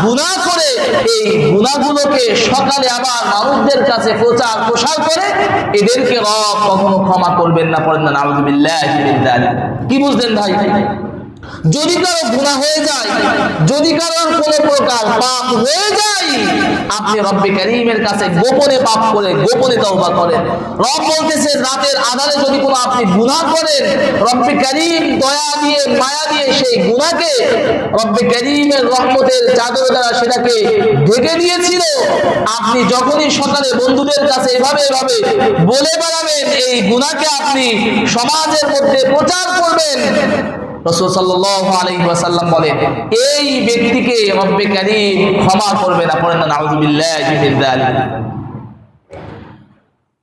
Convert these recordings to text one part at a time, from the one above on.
গুনাহ করে এই গুনাহগুলোকে সকালে আবার মানুষদের কাছে প্রচার প্রসার করে এদেরকে রব কখনো ক্ষমা করবেন না। পড়েন না নাউযুবিল্লাহি মিন যালিক। কি বুঝলেন ভাই? যদি কারো গুনাহ হয়ে যায়, যদি কারোর কোনো প্রকার পাপ হয়ে যায়, আপনি রব্বে কারীমের কাছে গোপনে পাপ করে গোপনে তওবা করেন। রব বলতেছে রাতের আধারে যদি কোনো আপনি গুনাহ করেন, রব্বে কারীম দয়া দিয়ে মায়া দিয়ে সেই গুনাহকে রব্বে কারীমের রহমতের চাদর দ্বারা সেটাকে ঢেকে দিয়েছিল। আপনি যখনই সকালে বন্ধুদের কাছে এভাবে বলে বেড়াবেন, এই গুনাহকে আপনি সমাজের মধ্যে প্রচার করবেন, রাসূল সাল্লাল্লাহু আলাইহি ওয়াসাল্লাম বলেন এই ব্যক্তিকে রব্বে কারীম ক্ষমা করবে না। পড়েন না নাউযুবিল্লাহি মিন যালিক।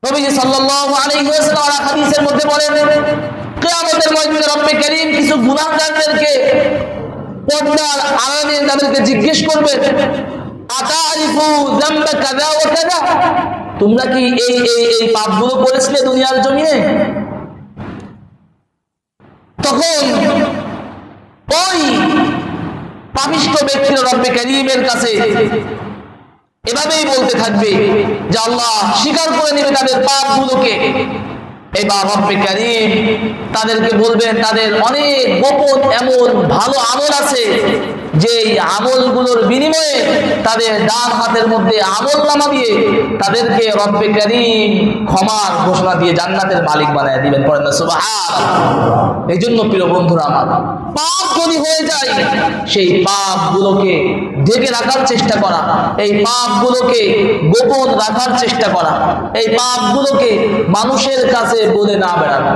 নবীজি সাল্লাল্লাহু আলাইহি ওয়াসাল্লাম হাদিসের মধ্যে বলেন কিয়ামতের ময়দানে রব্বে কারীম কিছু গুনাহগারদেরকে পর্দার আড়ালে তাদেরকে জিজ্ঞেস করবেন, আতারিফু যামবা কাযা ওয়া কাযা, তোমরা কি এই পাপগুলো করেছিলে দুনিয়ার জমিনে? তখন ওই পাপিষ্ঠ ব্যক্তিরা রব্বে কারীমের কাছে এভাবেই বলতে থাকবে যে আল্লাহ স্বীকার করে নেবে তাদের পাপগুলোকে। এবার রব্বে কারীম তাদেরকে বলবেন তাদের অনেক গোপন এমন ভালো আমল আছে যে আমলগুলোর বিনিময়ে তাদের ডান হাতের মধ্যে আমলনামা দিয়ে তাদেরকে রব্বে কারীম ক্ষমার ঘোষণা দিয়ে জান্নাতের মালিক বানায় দিবেন। পড়েন না সুবহানাল্লাহ। এই জন্য প্রিয় বন্ধুরা আমার, পাপ যদি হয়ে যায় সেই পাপগুলোকে ঢেকে রাখার চেষ্টা করা, এই পাপগুলোকে গোপন রাখার চেষ্টা করা, এই পাপগুলোকে মানুষের কাছে বলে না বেড়ানো।